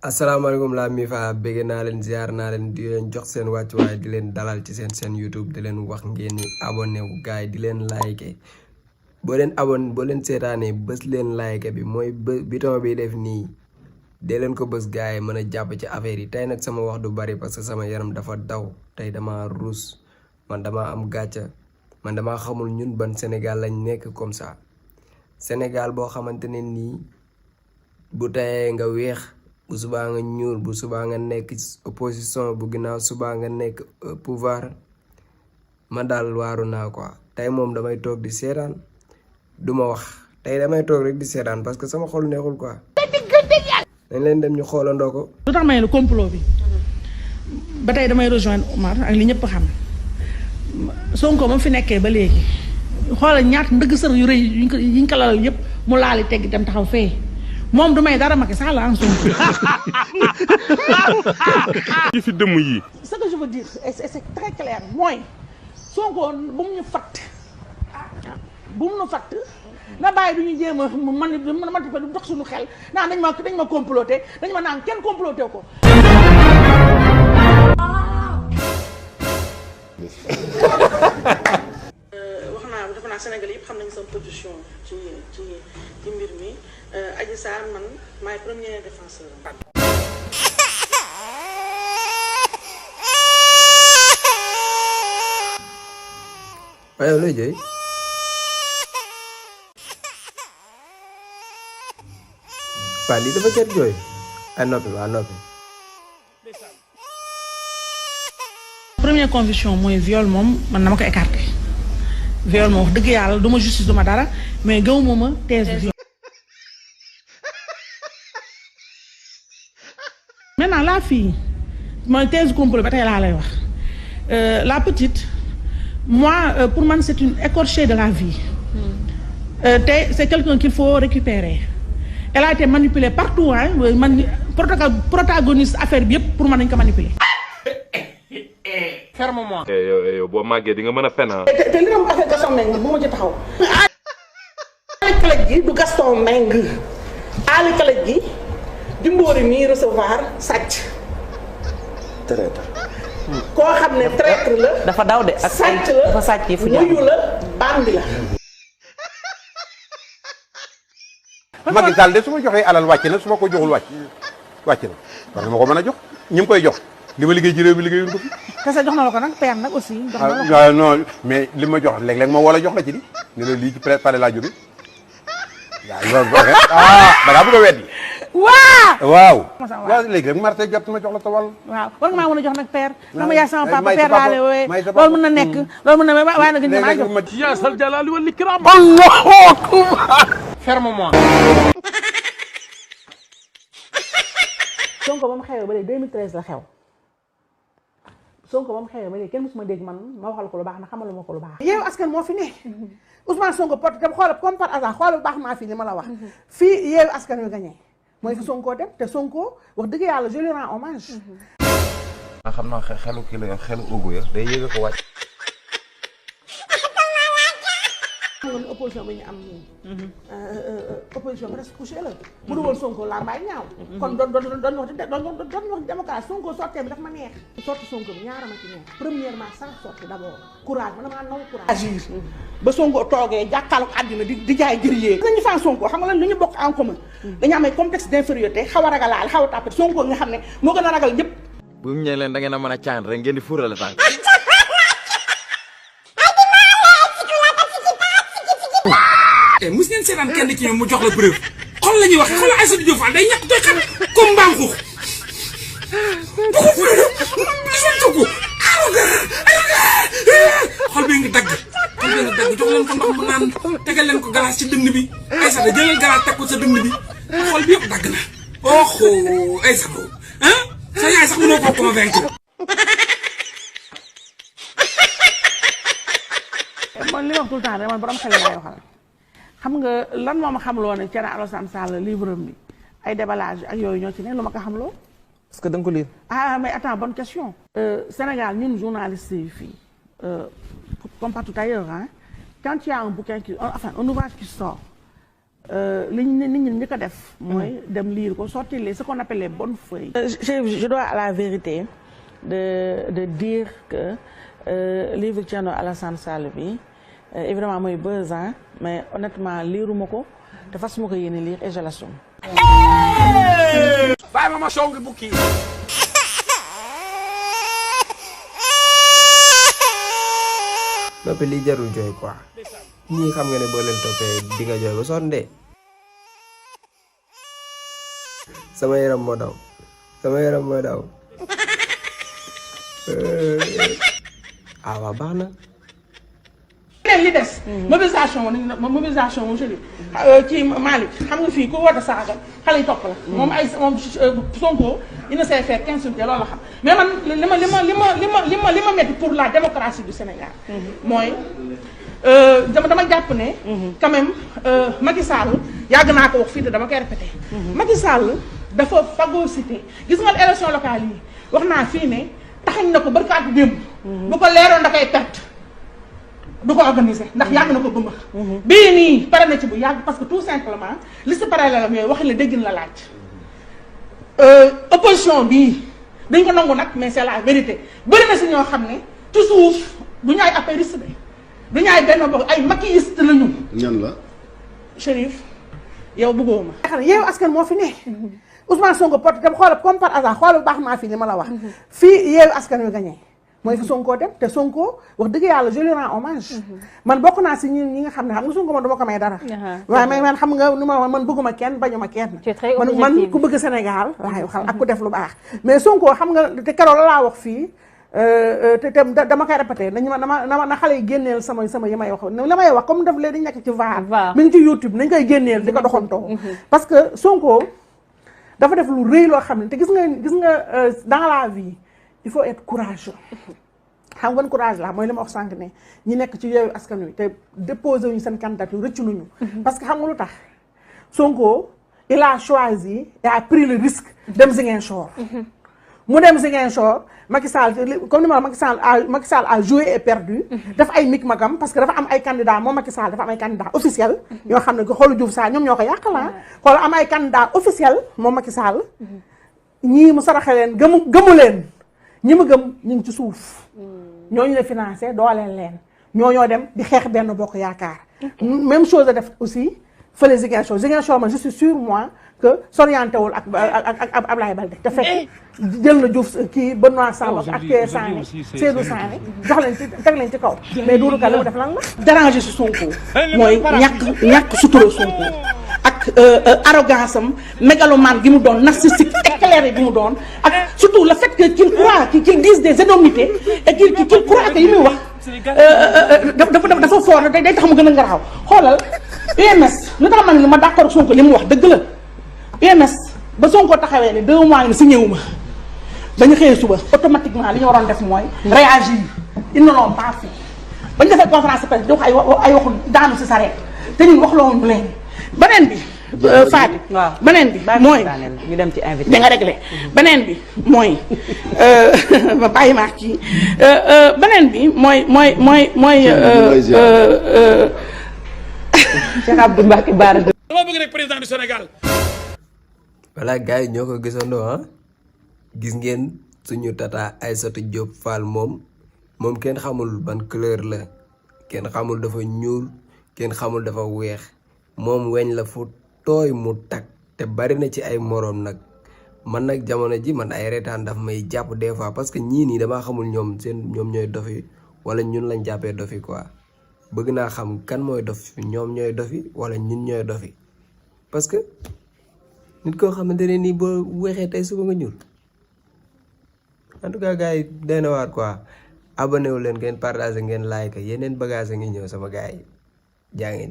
asalaamaaleykum la mi fa bëgg naa leen ziar naa leen di leen jox seen wàccuwaay di leen dalal ci seen YouTube di leen wax ngeen ni abonné wu gaay di leen like boo leen seetaanee bës leen like bi mooy bouton bi def nii dee leen ko bës gaay mën a jàpp ci affaire yi tey nag sama wax du bari parce que sama yaram dafa daw tey dama ruus man dama am gàcca man dama xamul ñun ban Sénégal lañ nekk comme ça Sénégal boo xamante ne nii bu tayee nga weex bu subaa nga ñuul bu subaa nga nekk opposition bu ginnaaw subaa nga nekk pouvoir ma daal waaru naa quoi tey moom damay toog di seetaan duma wax tey damay toog rek di seetaan parce que sama xol neexul quoi dañ leen dem ñu xoolandoo ko. lu tax may ne complot bi ba tey damay rejoindre Omar ak li ñëpp xam Sonko moom fi nekkee ba léegi xoolal ñaat ndëgg sër yu rëy yiñ ko lalal yëpp mu laali tegg dem taxaw fee moom du may dara Macky Sall en Sonko. yi fi dëmm yi. ce que je veux dire c'est très clair mooy Sonko bu mu ñu fatt na bàyyi du ñu jéem a man du dox suñu xel naan dañ ma comploté dañ ma naan kenn comploté ko. wax naa dafa naa Sénégal yëpp xam nañu sama position ci mbir mi Adji Sarr man maay premier défenseur. waaye looy jooy waa lii dafa jar jooy ay noppi waa noppi. première conviction mooy viol moom man dama ko écarté viol moom wax dëgg yàlla du ma justice du ma dara mais gëwuma ma thèse viol. maintenant la fille mooy thèse complot ba tey laa lay wax la petite moi pour man c'est une écorchée de la vie te c'est quelqu'un qu'il faut récupérer elle a été manipulée partout hein man protagoniste affaire bi yëpp pour man nañ ko manipuler. fermement. yow boo màggee di nga mën a fen ah. te li nga wax affaire Gaston Mbengue bu ma ci taxaw. Ali Kalej gi du Gaston Mbengue Ali Kalej gi di Mbóori mii recevoir sàcc. traître. koo xam ne traître la. dafa daw de ak sàcc la dafa sàcc yi fu wuyu la bandi la. Macky Sall de su ma joxee alal wàcc na su ma ko joxul wàcc na war na ma ko mën a jox ñi mu koy jox li ma liggéey ci réew mi liggéeyul ko fi. kese jox na la ko nag père nag aussi. jox na la ko waaw non mais li ma jox léeg-léeg ma wala jox la ci di ne la lii ci pare laa jóge waaw loolu da ngaa bëgg a weddi. waaw. waaw léegi rek Marseille jot ma jox la sa wàll. waaw war nga maa mën a jox nag père. dama yaay sama papa père laa lay woowee loolu mën na nekk loolu mën na waaye nag ñu maa jox. yaa sal jalali wal ikram. Allahu akbar. fermement. Sonko ba mu xewee ba léegi 2013 la xew Sonko ba mu xewee ba léegi kenn mësuma dégg man ma waxal ko lu baax na xamal ma ko lu baax. Yewwi Askan moo fi ne Ousmane Sonko porte dem xoolal comme par hasard xoolal bu baax maa fii li ma la wax fii Yewwi Askan wi gagné mooy fi Sonko dem te Sonko wax dëgg yàlla je lui rends hommage. xam naa xelu kii la xelu ugu ya day yéeg ko wàcc. xam nga ni opposition bi ñu am nii. opposition presque couché la. bu dul woon Sonko laa mbaay ñaaw. kon doon wax démocratie Sonko sortie bi daf ma neex. sortie Sonko bi ñaara ma ci neex. premièrement sans sortie d'abord courage man damaa naw courage. agir ba Sonko toogee jàkkaarloog àddina di jaay jërëjëf. nañu faa Sonko xam nga lan lu ñu bokk en commun. dañu am ay complexe d'infériorité xaw a ragalaale xaw a tàppale Sonko nga xam ne moo gën a ragal ñëpp. bu mu ñëwee leen da ngeen a mën a caan rek ngeen di fuurale tànk. mus ngeen seetaan kenn ci ñoom mu jox la preuve xol la ñuy wax xoolal Aïssatou Diop Fall day ñàkk doy xam comme mbaam xuux bu ko preuve gisatu ko xol bi nga dagg jox leen ko ndox mu naan tegal leen ko galaas ci dënd bi Aïssatou jëlal galaas teg ko sa dënd bi xol bi yëpp dagg na oxo Aïssatou ah sa yaay sax mënoo koo convaincre. man li wax tout le temps rek man borom xel lay waxal xam nga lan moo ma xamloo ne Thierno Alassane Sall livre bi ay déballage ak yooyu ñoo ci ne lu ma ko xamloo. est-ce que da nga ko lire. ah mais attends bonne question. Sénégal ñun journalistes yi fii comme partout ailleurs hein quand il y a un bouquin qui enfin un ouvrage qui sort li nit ñi ñu ko def. mooy dem lire ko sortir ce qu'on appelle les bonnes feuilles. Je dois à la vérité de dire que livre Thierno Alassane Sall bi évidemment mooy buzz mais honnêtement liiruma ko te fasuma ko yéene lire et je l'assume. bàyyi ma song bukki noppi lii jarul jooy quoi ñii xam nga ne boo leen toppee di nga jooy ba sonn de sama yaram moo daw waaw baax na. li des. mobilisation moom je dis ci Malick xam nga fii ku woote saaga xale yi topp la. moom Sonko il ne sait faire qu'insulter loolu la xam mais man li ma metti pour la démocratie du Sénégal. mooy dama jàpp ne. quand même Macky Sall yàgg naa ko wax fii te dama koy répété. Macky Sall dafa phagocyté gis nga élection locale yi wax naa fii ne taxañ na ko barkaatu démb. bu ko leeroon da koy perte. du ko organiser ndax yàgg na ko bëmbax bii nii pare na ci bu yàgg parce que tout simplement liste parallèle am yooyu waxi la déggin la laaj opposition bii dañ ko nangu nag mais c'est la vérité bëri na si ñoo xam ne ci suuf du ñu ay apériste de du ñu ay benn bokk ay maquilliste la ñu ñan la Chérif yow bëggoo ma xam ne yow askan moo fi ne Ousmane Sonko porte dem xoolal comme par hasard xoolal bu baax maa fii li ma la wax fii yow askan wi gagné mooy fi Sonko dem te Sonko wax dëgg yàlla je lui rends hommage man bokk naa si ñi nga xam ne xam nga Sonko man dama ko may dara waaye mais man xam nga nu ma man bëgguma kenn bañuma kenn man ku bëgg Sénégal laay waxal ak ku def lu baax mais Sonko xam nga te keroog la laa wax fii te dama koy répété nañu na xale yi génneel sama yi may wax la may wax comme daf leen di nekk ci vaar mi ngi ci YouTube nañ koy génneel di ko doxantoo parce que Sonko dafa def lu rëy loo xam ne te gis nga dans la vie il faut être courageux xam nga courage la mooy li ma wax sànq ne ñi nekk ci Yewwi Askan Wi te déposé wuñu seen candidature rëccu luñu parce que xam nga lu tax Sonko il a choisi et a pris le risque dem Ziguinchor mu dem Ziguinchor Macky Sall comme ni ma la Macky Sall a joué et perdu daf ay micmacam parce que dafa am ay candidats moom Macky Sall dafa am ay candidats officiels yoo xam ne xoolu Diouf Sarr ñoom ñoo ko yàq la xool am ay candidats officiels moom Macky Sall ñii mu saraxe leen gëmu leen ñi ma gëm ñu ngi ci suuf ñooñu la financé dooleel leen ñoo dem di xeex benn bokk yaakaar même chose a def aussi fële Ziguinchor man je suis sûr moi que s'orienté wul ak Ablaye Baldé te fekk jël na Diouf kii Benoît Sambou ak Sané Seydou Sané jox leen ci teg leen ci kaw mais Doudou Ka li mu def lan la déranger si Sonko mooy ñàkk sutura Sonko ak arrogance am mégalomane gi mu doon narcissique éclairé gi mu doon ak surtout le fait que qu'il croit qu'il dise des énormités et qu'il croit que yi muy wax dafa fort day tax mu gën a ngaraaw xoolal UMS lu tax ma ne ma d'accord ak Sonko li mu wax dëgg la UMS ba Sonko taxawee ne 2 mois ngi si ñëwuma dañu xëyee suba automatiquement li ñu waroon def mooy réagir ils ne l'ont pas fait ba ñu defee conférence de presse di wax ay waxu daanu si sareet te ñun wax loolu leen beneen bi Fatou beneen bi mooy ñu dem ci invité da nga réglé beneen bi mooy ma bàyyi maax ci beneen bi mooy Cheikh Abdou Mbacké Bara dama bëgg rek président du Sénégal voilà gars yi ñoo ko gisandoo gis ngeen suñu tata Aïssatou Diop Fall moom kenn xamul ban couleur la kenn xamul dafa ñuul kenn xamul dafa weex moom weñ la fu tooy mu tag te bari na ci ay moroom nag man nag jamono ji man ay reetaan daf may jàpp des fois parce que ñii nii damaa xamul ñoom ñooy dofi wala ñun lañ jàppee dofi quoi bëgg naa xam kan mooy dof ñoom ñooy dofi wala ñun ñooy dofi parce que nit koo xamante ne nii boo weexee tey suba nga ñuul en tout cas gars yi day na waar quoi abonné wu leen ngeen partagé ngeen like yeneen bagage ngi ñëw sama gars yi jaa ngeen